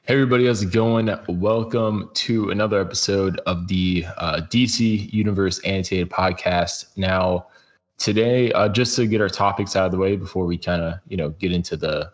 Hey everybody, how's it going? Welcome to another episode of the DC Universe Annotated podcast. Now, today, just to get our topics out of the way before we kind of, get into the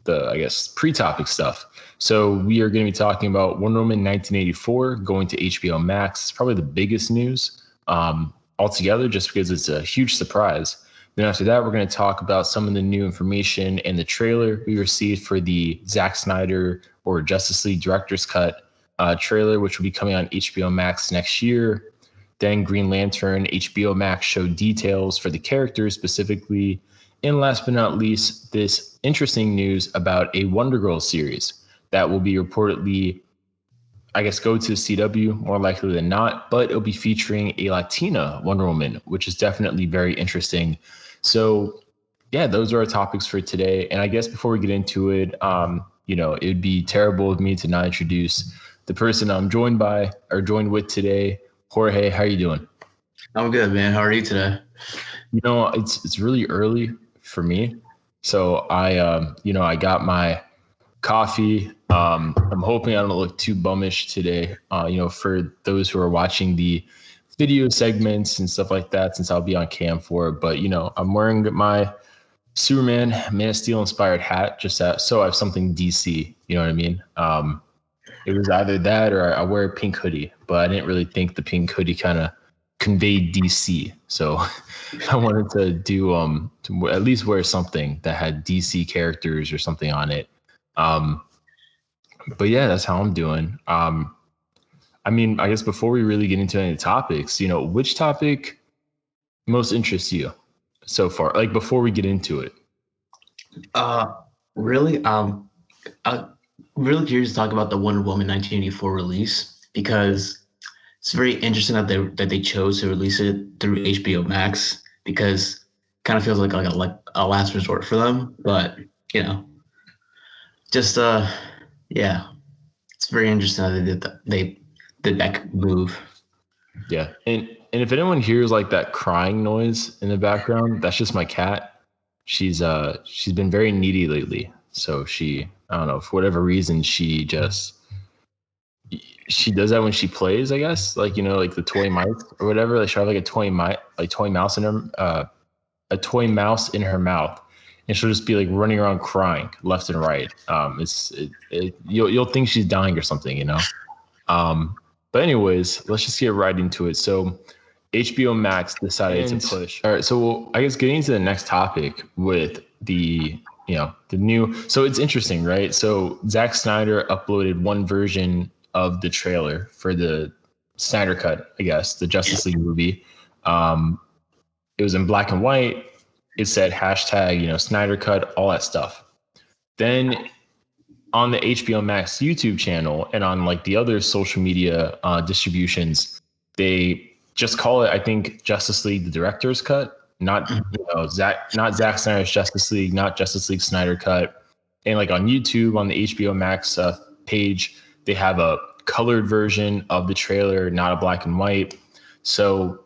I guess pre-topic stuff. So we are going to be talking about Wonder Woman 1984 going to HBO Max. It's probably the biggest news altogether, just because it's a huge surprise. Then after that, we're going to talk about some of the new information and the trailer we received for the Zack Snyder or Justice League Director's Cut trailer, which will be coming on HBO Max next year. Then Green Lantern, HBO Max showed details for the characters specifically. And last but not least, this interesting news about a Wonder Girl series that will be reportedly, I guess, go to CW more likely than not, but it'll be featuring a Latina Wonder Woman, which is definitely very interesting. So yeah, those are our topics for today. And I guess before we get into it, it would be terrible of me to not introduce the person I'm joined with today. Jorge, how are you doing? I'm good, man. How are you today? It's really early for me. So I got my coffee. I'm hoping I don't look too bummish today. For those who are watching the video segments and stuff like that, since I'll be on cam for it. But I'm wearing my Superman, Man of Steel inspired hat, just so I have something DC. You know what I mean? It was either that or I wear a pink hoodie, but I didn't really think the pink hoodie kind of conveyed DC. So I wanted to do to at least wear something that had DC characters or something on it. Um, but yeah, that's how I'm doing. I guess before we really get into any topics, which topic most interests you so far? Like before we get into it. Uh, really, I'm really curious to talk about the Wonder Woman 1984 release because it's very interesting that they chose to release it through HBO Max because it kind of feels like a last resort for them. But you know, just yeah, it's very interesting that they did that move. Yeah. And if anyone hears like that crying noise in the background, that's just my cat. She's been very needy lately. So I don't know, for whatever reason, she does that when she plays, I guess. Like, like the toy mice or whatever. Like she'll have like toy mouse in her a toy mouse in her mouth. And she'll just be like running around crying left and right. You'll think she's dying or something. Um, but anyways, let's just get right into it. So HBO Max decided to push. All right, so I guess getting into the next topic with the new. So it's interesting, right? So Zack Snyder uploaded one version of the trailer for the Snyder Cut, I guess, the Justice League movie. It was in black and white. It said hashtag, Snyder Cut, all that stuff. Then on the HBO Max YouTube channel and on like the other social media distributions, they just call it, I think, Justice League the Director's Cut, not Zack Snyder's Justice League, not Justice League Snyder Cut. And like on YouTube, on the HBO Max page, they have a colored version of the trailer, not a black and white. So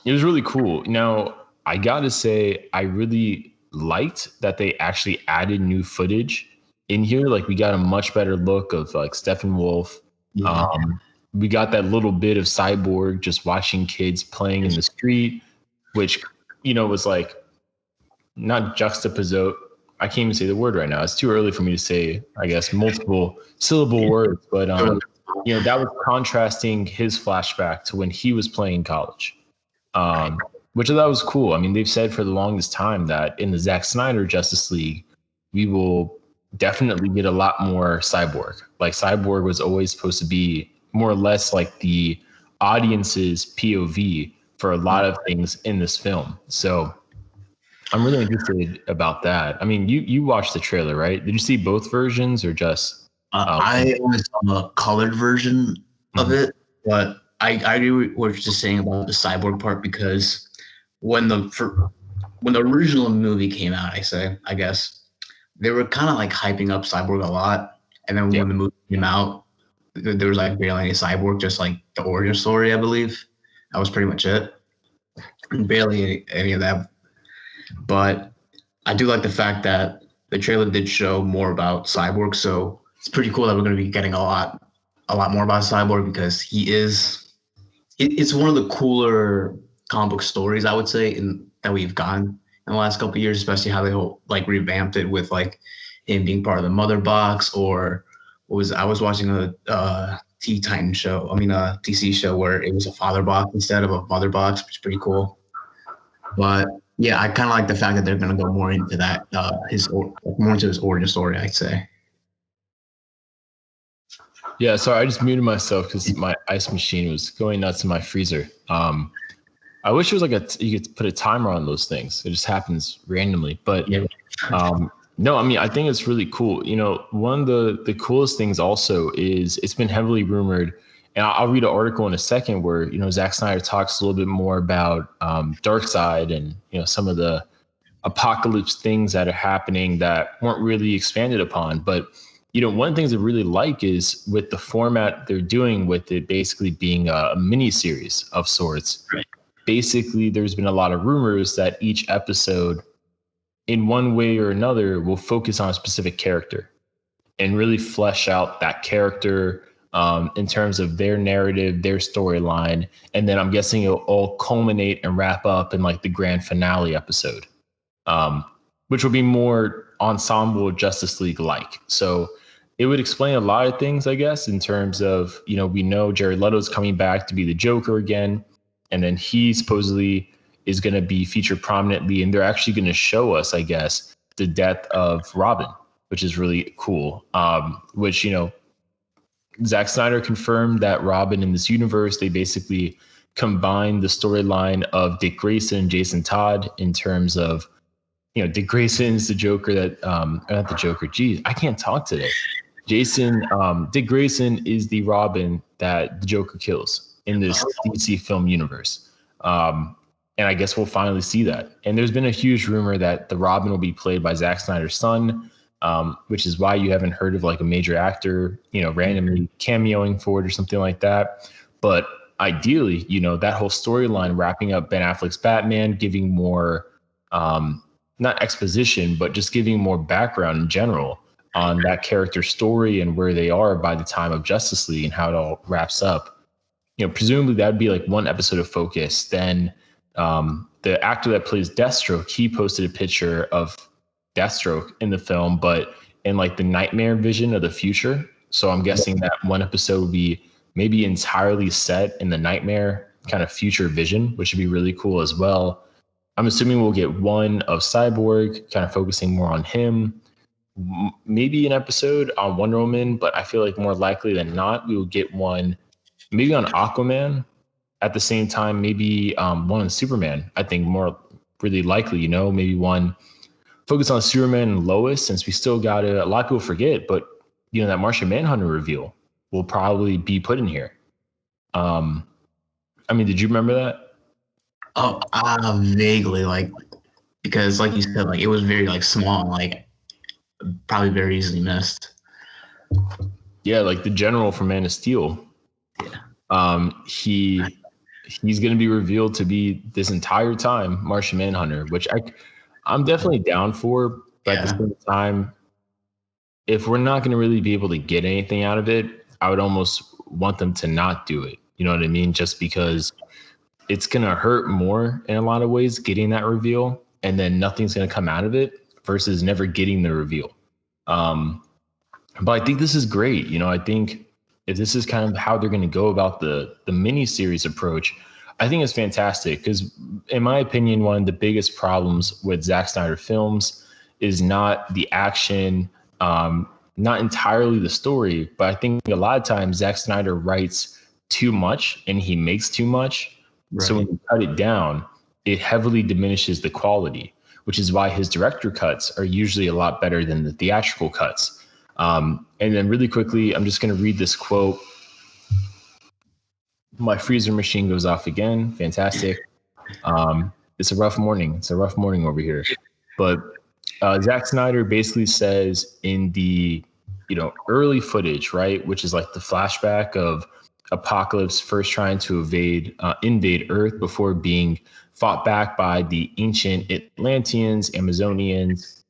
it was really cool. Now, I gotta say, I really liked that they actually added new footage in here. Like we got a much better look of like Steppenwolf. Yeah. We got that little bit of Cyborg just watching kids playing in the street, which was like not juxtaposed. I can't even say the word right now. It's too early for me to say, I guess, multiple syllable words. But that was contrasting his flashback to when he was playing college. Which I thought was cool. I mean, they've said for the longest time that in the Zack Snyder Justice League, we will definitely get a lot more Cyborg. Like Cyborg was always supposed to be more or less like the audience's POV for a lot of things in this film. So I'm really interested about that. I mean, you watched the trailer, right? Did you see both versions or just? I only saw a colored version of Mhm. it, but I agree with what you're just saying about the cyborg part because when when the original movie came out, I guess they were kind of like hyping up cyborg a lot, and then Yeah. when the movie came out, there was like barely any cyborg, just like the origin story, I believe. That was pretty much it. Barely any of that, but I do like the fact that the trailer did show more about cyborg, so it's pretty cool that we're going to be getting a lot more about Cyborg because it's one of the cooler comic book stories, I would say, that we've gotten in the last couple of years, especially how they like revamped it with like him being part of the Mother Box, or I was watching a T Titan show, a DC show where it was a Father Box instead of a Mother Box, which is pretty cool. But yeah, I kind of like the fact that they're going to go more into that more into his origin story, I'd say. Yeah, sorry, I just muted myself because my ice machine was going nuts in my freezer. I wish it was like you could put a timer on those things. It just happens randomly. But Yeah. no, I mean, I think it's really cool. You know, one of the coolest things also is it's been heavily rumored, and I'll read an article in a second where, you know, Zack Snyder talks a little bit more about Darkseid and, you know, some of the apocalypse things that are happening that weren't really expanded upon. But, you know, one of the things I really like is with the format they're doing with it basically being a mini series of sorts. Right. Basically, there's been a lot of rumors that each episode, in one way or another, will focus on a specific character and really flesh out that character in terms of their narrative, their storyline. And then I'm guessing it'll all culminate and wrap up in like the grand finale episode, which will be more ensemble Justice League like. So it would explain a lot of things, I guess, in terms of, you know, we know Jared Leto's coming back to be the Joker again. And then he supposedly is going to be featured prominently. And they're actually going to show us, I guess, the death of Robin, which is really cool. Which, you know, Zack Snyder confirmed that Robin in this universe, they basically combined the storyline of Dick Grayson and Jason Todd in terms of, you know, Dick Grayson's the Joker that, not the Joker. Geez, I can't talk today. Dick Grayson is the Robin that the Joker kills in this DC film universe. And I guess we'll finally see that. And there's been a huge rumor that the Robin will be played by Zack Snyder's son, which is why you haven't heard of like a major actor, you know, randomly cameoing for it or something like that. But ideally, you know, that whole storyline wrapping up Ben Affleck's Batman, giving more, not exposition, but just giving more background in general on that character story and where they are by the time of Justice League and how it all wraps up. You know, presumably that'd be like one episode of focus. Then the actor that plays Deathstroke, he posted a picture of Deathstroke in the film, but in like the nightmare vision of the future. So I'm guessing that one episode would be maybe entirely set in the nightmare kind of future vision, which would be really cool as well. I'm assuming we'll get one of Cyborg, kind of focusing more on him. Maybe an episode on Wonder Woman, but I feel like more likely than not, we will get one maybe on Aquaman. At the same time, maybe one on Superman. I think more really likely, you know, maybe one focus on Superman and Lois, since we still got a lot of people forget, but you know, that Martian Manhunter reveal will probably be put in here. I mean, did you remember that? Oh, vaguely, like, because like you said, like it was very like small, like probably very easily missed. Yeah, like the general from Man of Steel. He's going to be revealed to be this entire time Martian Manhunter, which I'm definitely down for. But at the same time, if we're not going to really be able to get anything out of it, I would almost want them to not do it. You know what I mean? Just because it's going to hurt more in a lot of ways getting that reveal, and then nothing's going to come out of it versus never getting the reveal. But I think this is great. You know, I think if this is kind of how they're going to go about the mini series approach, I think it's fantastic because, in my opinion, one of the biggest problems with Zack Snyder films is not the action, not entirely the story, but I think a lot of times Zack Snyder writes too much and he makes too much. Right. So when you cut it down, it heavily diminishes the quality, which is why his director cuts are usually a lot better than the theatrical cuts. And then really quickly, I'm just going to read this quote. My freezer machine goes off again. Fantastic. It's a rough morning. It's a rough morning over here. But Zack Snyder basically says in the, you know, early footage, right, which is like the flashback of Apocalypse first trying to invade Earth before being fought back by the ancient Atlanteans, Amazonians,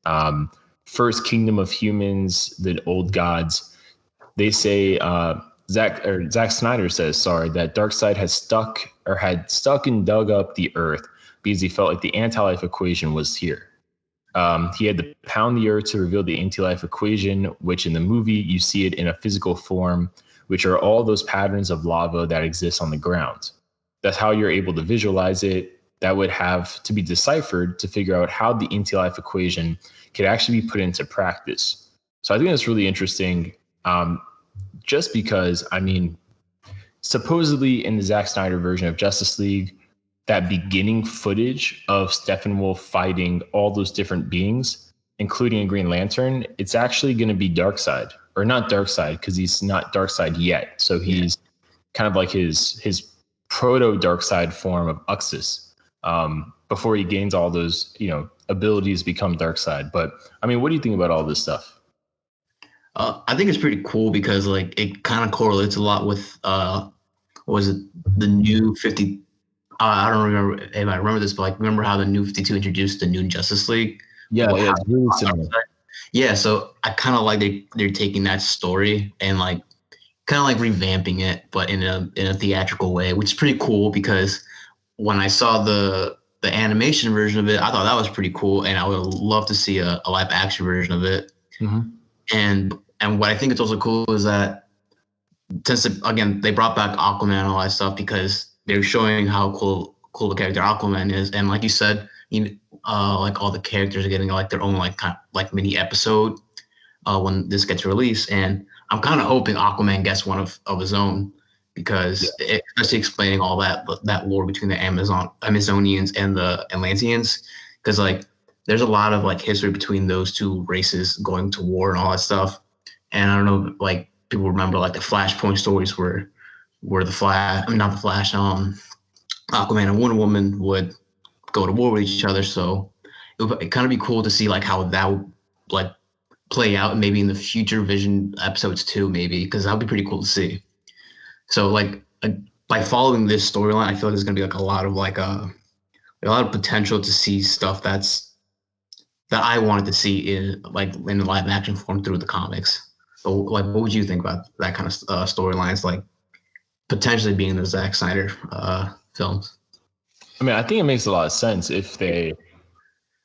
first kingdom of humans, the old gods. they say Zack Snyder says, sorry, that Darkseid had stuck and dug up the Earth because he felt like the AntiLife Equation was here. He had to pound the Earth to reveal the AntiLife Equation, which in the movie you see it in a physical form, which are all those patterns of lava that exist on the ground. That's how you're able to visualize it. That would have to be deciphered to figure out how the AntiLife Equation could actually be put into practice. So I think that's really interesting. Just because, I mean, supposedly in the Zack Snyder version of Justice League, that beginning footage of Steppenwolf fighting all those different beings, including a Green Lantern, it's actually going to be Darkseid, or not Darkseid, because he's not Darkseid yet. So he's kind of like his proto Darkseid form of Uxas, before he gains all those abilities to become Darkseid. But I mean, what do you think about all this stuff? I think it's pretty cool because like it kind of correlates a lot with was it the new 50? I don't remember if I remember this, but like remember how the new 52 introduced the new Justice League? Yeah, it's really similar. Yeah, so I kind of like they're taking that story and like kind of like revamping it, but in a theatrical way, which is pretty cool because when I saw the animation version of it, I thought that was pretty cool, and I would love to see a live action version of it. Mm-hmm. And what I think is also cool is that since again they brought back Aquaman and all that stuff because they're showing how cool the character Aquaman is, and like you said, like all the characters are getting like their own like like mini episode when this gets released, and I'm kind of hoping Aquaman gets one of his own because especially explaining all that lore between the Amazonians and the Atlanteans, because like there's a lot of like history between those two races going to war and all that stuff. And I don't know, like people remember like the Flashpoint stories where the Flash, I mean not the Flash, Aquaman and Wonder Woman would go to war with each other. So it would kind of be cool to see like how that would like play out maybe in the future Vision episodes too, maybe because that would be pretty cool to see. So like by following this storyline, I feel like there's gonna be like a lot of potential to see stuff that I wanted to see in live action form through the comics. So like, what would you think about that kind of storylines, like potentially being the Zack Snyder films? I mean, I think it makes a lot of sense if they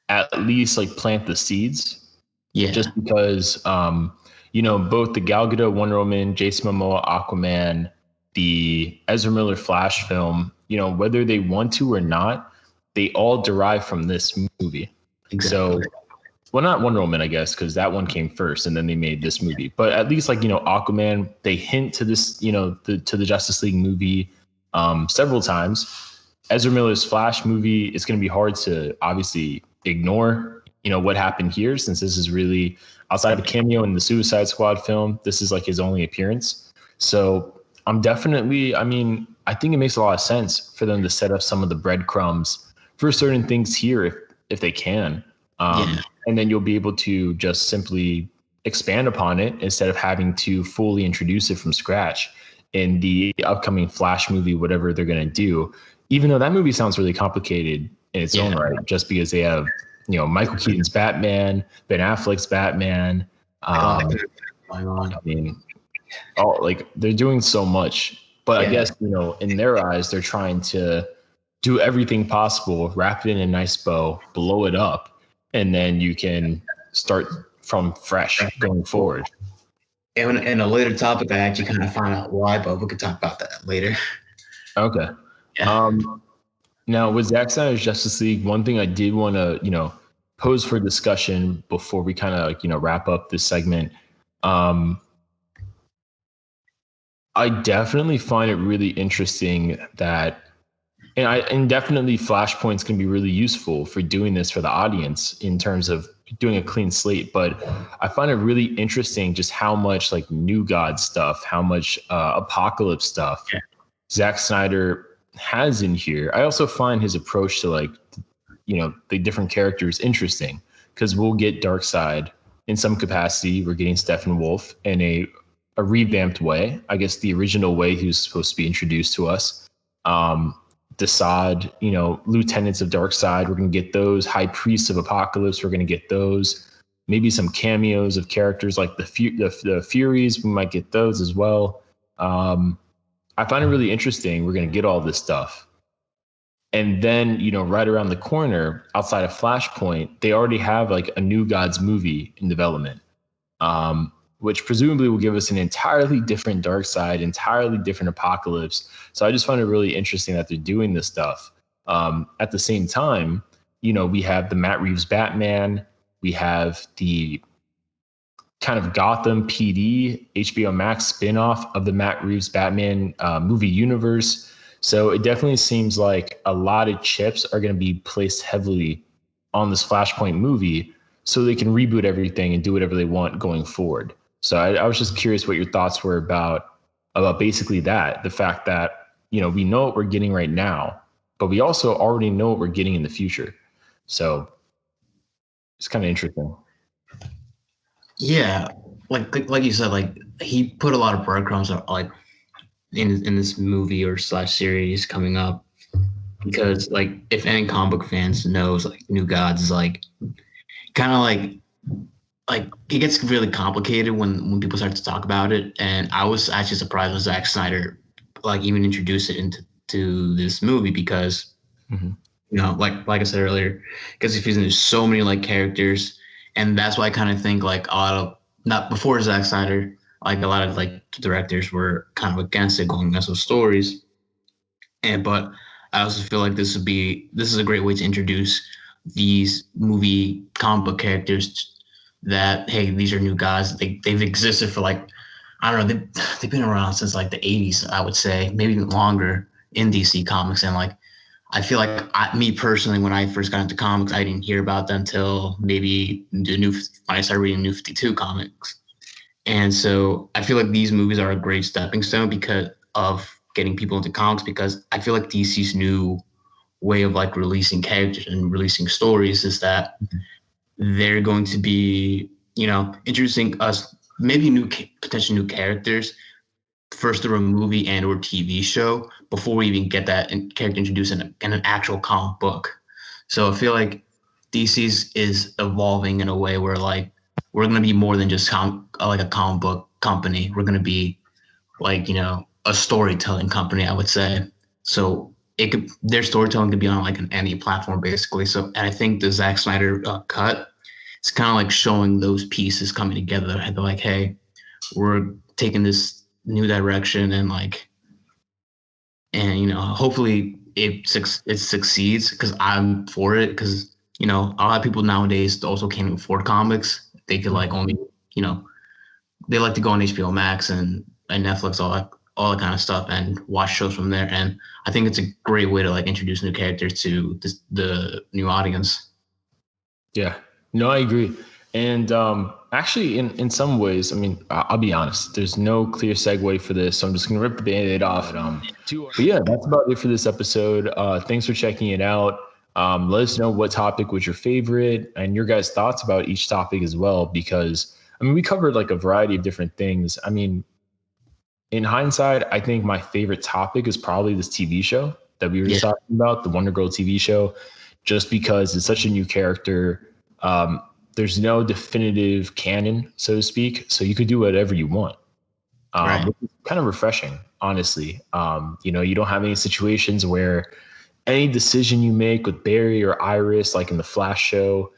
at least like plant the seeds. Yeah, Just because, both the Gal Gadot Wonder Woman, Jason Momoa Aquaman, the Ezra Miller Flash film, whether they want to or not, they all derive from this movie. exactly. So, well, not Wonder Woman, I guess, because that one came first, and then they made this movie. But at least, like Aquaman, they hint to this, to the Justice League movie several times. Ezra Miller's Flash movie, it's going to be hard to obviously ignore, what happened here, since this is really outside of a cameo in the Suicide Squad film. This is like his only appearance. So I think it makes a lot of sense for them to set up some of the breadcrumbs for certain things here if they can. And then you'll be able to just simply expand upon it instead of having to fully introduce it from scratch in the upcoming Flash movie, whatever they're going to do. Even though that movie sounds really complicated in its own right, just because they have, Michael Keaton's Batman, Ben Affleck's Batman. I mean, they're doing so much, but I guess, in their eyes, they're trying to do everything possible, wrap it in a nice bow, blow it up, and then you can start from fresh going forward. And in a later topic, I actually kind of find out why, but we could talk about that later. Okay. Yeah. Now, with Zack Snyder's Justice League, one thing I did want to, pose for discussion before we kind of, wrap up this segment. I definitely find it really interesting that, and definitely Flashpoints can be really useful for doing this for the audience in terms of doing a clean slate. But I find it really interesting just how much like New God stuff, how much Apocalypse stuff Zack Snyder has in here. I also find his approach to like, the different characters interesting, because we'll get Darkseid in some capacity. We're getting Steppenwolf in a revamped way. I guess the original way he was supposed to be introduced to us. Desaad, lieutenants of Darkseid. We're going to get those. High Priests of Apocalypse. We're going to get those. maybe some cameos of characters like the Furies. We might get those as well. I find it really interesting. We're going to get all this stuff. And then, right around the corner outside of Flashpoint, they already have like a New Gods movie in development, which presumably will give us an entirely different Darkseid, entirely different Apocalypse. So I just find it really interesting that they're doing this stuff. At the same time, we have the Matt Reeves Batman. We have the kind of Gotham PD HBO Max spinoff of the Matt Reeves Batman movie universe. So it definitely seems like a lot of chips are going to be placed heavily on this Flashpoint movie so they can reboot everything and do whatever they want going forward. So I was just curious what your thoughts were about basically that, the fact that, we know what we're getting right now, but we also already know what we're getting in the future. So it's kind of interesting. Yeah, like you said, like he put a lot of breadcrumbs like in this movie or slash series coming up, because like if any comic book fans knows, like New Gods is like kind of like it gets really complicated when people start to talk about it. And I was actually surprised when Zack Snyder like even introduced it into this movie, because like I said earlier, because if he's there's so many like characters, and that's why I kind of think like a lot of, not before Zack Snyder, like a lot of like directors were kind of against it, going against those stories. But I also feel like this is a great way to introduce these movie comic book characters, that hey, these are new guys. They've existed for like, I don't know, they've been around since like the 80s, I would say, maybe even longer in DC Comics. And like I feel like me personally, when I first got into comics, I didn't hear about them until maybe when I started reading New 52 comics. And so I feel like these movies are a great stepping stone because of getting people into comics, because I feel like DC's new way of like releasing characters and releasing stories is that they're going to be, introducing us maybe potential new characters first through a movie and or TV show before we even get that character introduced in an actual comic book. So I feel like DC's is evolving in a way where like we're going to be more than just like a comic book company. We're going to be like, a storytelling company, I would say. So their storytelling could be on like any platform basically. So, and I think the Zack Snyder cut, it's kind of like showing those pieces coming together. They're like, hey, we're taking this new direction, and like, and hopefully it succeeds, because I'm for it, because a lot of people nowadays also can't afford comics. They could like only, you know they like to go on HBO Max and Netflix, all that kind of stuff, and watch shows from there. And I think it's a great way to like introduce new characters to the new audience. Yeah, no, I agree. And actually, in some ways, I mean, I'll be honest, there's no clear segue for this. So I'm just going to rip the Band-Aid off. But yeah, that's about it for this episode. Thanks for checking it out. Let us know what topic was your favorite and your guys' thoughts about each topic as well, because I mean, we covered like a variety of different things. I mean, in hindsight, I think my favorite topic is probably this TV show that we were just talking about, the Wonder Girl TV show, just because it's such a new character. Um, there's no definitive canon, so to speak, so you could do whatever you want, Right. which is kind of refreshing, honestly. You don't have any situations where any decision you make with Barry or Iris, like in the Flash show,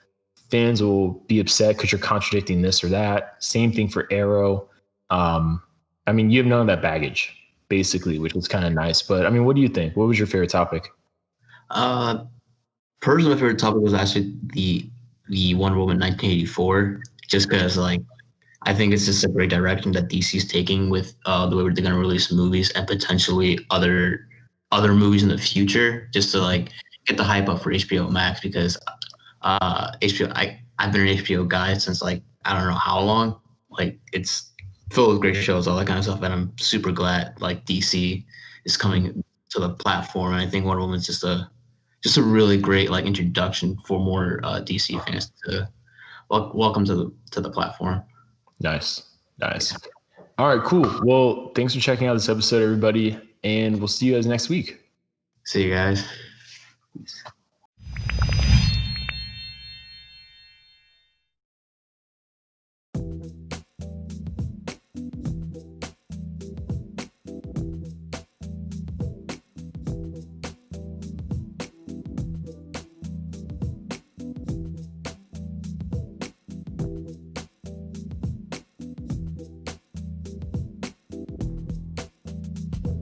fans will be upset because you're contradicting this or that. Same thing for Arrow. I mean, you have none of that baggage, basically, which was kind of nice. But I mean, what do you think? What was your favorite topic? Uh, Personally, my favorite topic was actually the Wonder Woman 1984, just because like I think it's just a great direction that DC's taking with the way they're going to release movies, and potentially other movies in the future, just to like get the hype up for HBO Max, because HBO I've been an HBO guy since like I don't know how long. Like it's filled with great shows, all that kind of stuff, and I'm super glad like DC is coming to the platform. And I think Wonder Woman's just a really great like introduction for more DC fans to welcome to the platform. Nice. Nice. All right, cool. Well, thanks for checking out this episode, everybody. And we'll see you guys next week. See you guys. Peace.